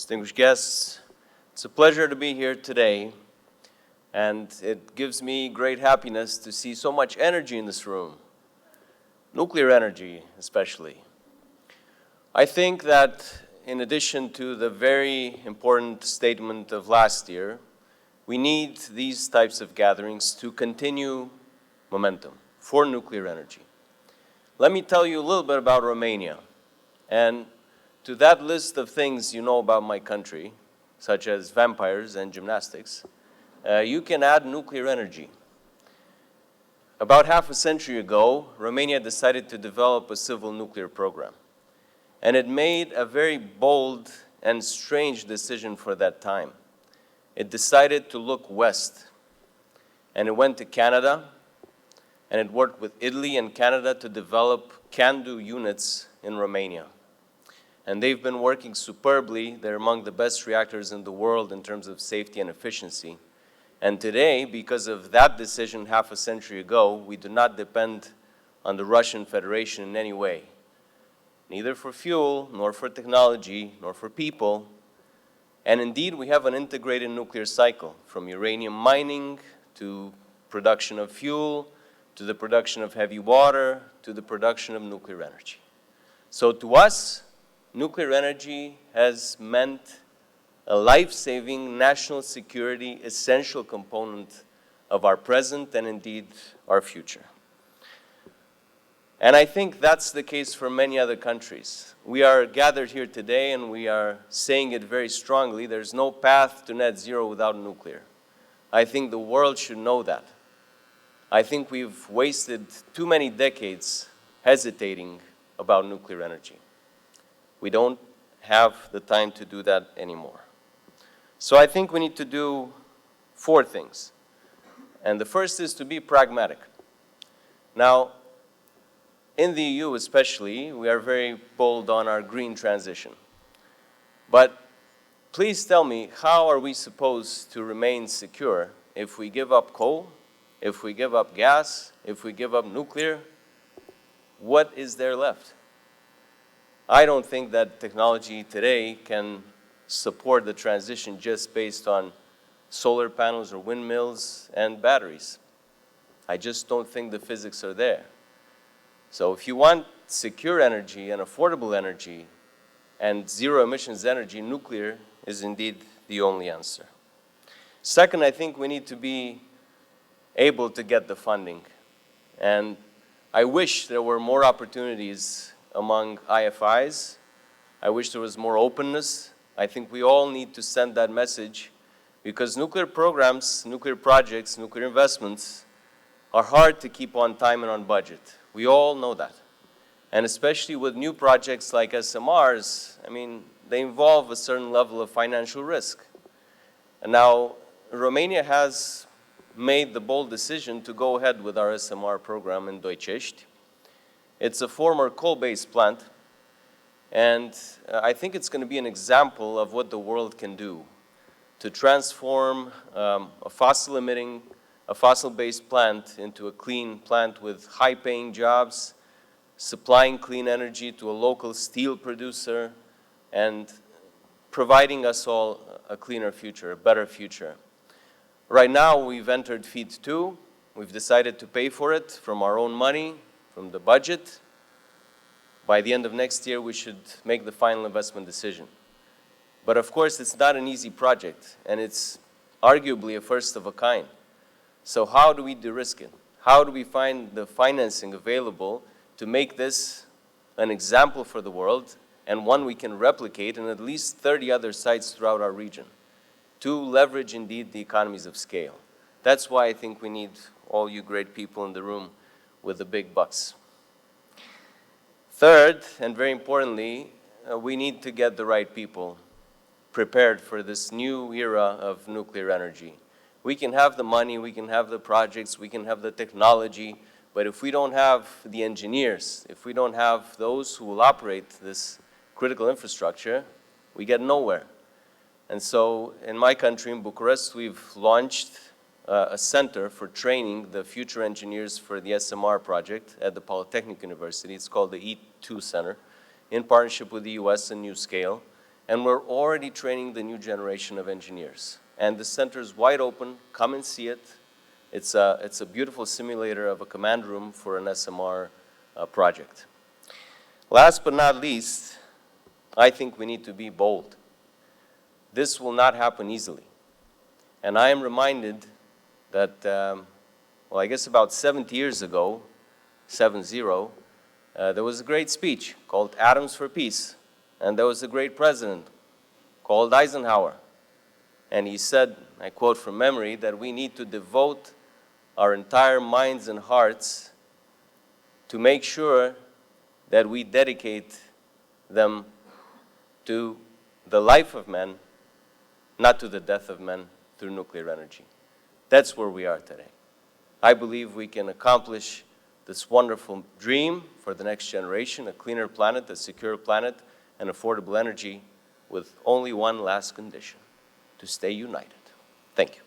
distinguished guests, it's a pleasure to be here today, and it gives me great happiness to see so much energy in this room, nuclear energy especially. I think that in addition to the very important statement of last year, we need these types of gatherings to continue momentum for nuclear energy. Let me tell you a little bit about Romania. And to that list of things you know about my country, such as vampires and gymnastics, you can add nuclear energy. About half a century ago, Romania decided to develop a civil nuclear program. And it made a very bold and strange decision for that time. It decided to look west. And it went to Canada, and it worked with Italy and Canada to develop CANDU units in Romania. And they've been working superbly. They're among the best reactors in the world in terms of safety and efficiency. And today, because of that decision half a century ago, we do not depend on the Russian Federation in any way, neither for fuel, nor for technology, nor for people. And indeed, we have an integrated nuclear cycle, from uranium mining to production of fuel, to the production of heavy water, to the production of nuclear energy. So to us, nuclear energy has meant a life-saving, national security, essential component of our present and indeed our future. And I think that's the case for many other countries. We are gathered here today and we are saying it very strongly. There's no path to net zero without nuclear. I think the world should know that. I think we've wasted too many decades hesitating about nuclear energy. We don't have the time to do that anymore. So I think we need to do 4 things. And the first is to be pragmatic. Now, in the EU especially, we are very bold on our green transition. But please tell me, how are we supposed to remain secure if we give up coal, if we give up gas, if we give up nuclear? What is there left? I don't think that technology today can support the transition just based on solar panels or windmills and batteries. I just don't think the physics are there. So if you want secure energy and affordable energy and zero emissions energy, nuclear is indeed the only answer. Second, I think we need to be able to get the funding. And I wish there were more opportunities among IFIs. I wish there was more openness. I think we all need to send that message, because nuclear programs, nuclear projects, nuclear investments are hard to keep on time and on budget. We all know that. And especially with new projects like SMRs, I mean, they involve a certain level of financial risk. And now, Romania has made the bold decision to go ahead with our SMR program in Doicești. It's a former coal-based plant, and I think it's going to be an example of what the world can do to transform a fossil-based plant into a clean plant with high-paying jobs, supplying clean energy to a local steel producer, and providing us all a cleaner future, a better future. Right now, we've entered FEED 2. We've decided to pay for it from our own money, from the budget. By the end of next year, we should make the final investment decision. But of course, it's not an easy project, and it's arguably a first of a kind. So how do we de-risk it? How do we find the financing available to make this an example for the world, and one we can replicate in at least 30 other sites throughout our region, to leverage indeed the economies of scale? That's why I think we need all you great people in the room with the big bucks. Third, and very importantly, we need to get the right people prepared for this new era of nuclear energy. We can have the money, we can have the projects, we can have the technology, but if we don't have the engineers, if we don't have those who will operate this critical infrastructure, we get nowhere. And so in my country, in Bucharest, we've launched a center for training the future engineers for the SMR project at the Polytechnic University. It's called the E2 Center, in partnership with the US and NuScale. And we're already training the new generation of engineers. And the center is wide open. Come and see it. It's a beautiful simulator of a command room for an SMR project. Last but not least, I think we need to be bold. This will not happen easily. And I am reminded that, well, I guess about 70 years ago, 7-0, there was a great speech called Atoms for Peace. And there was a great president called Eisenhower. And he said, I quote from memory, that we need to devote our entire minds and hearts to make sure that we dedicate them to the life of men, not to the death of men through nuclear energy. That's where we are today. I believe we can accomplish this wonderful dream for the next generation, a cleaner planet, a secure planet, and affordable energy, with only one last condition: to stay united. Thank you.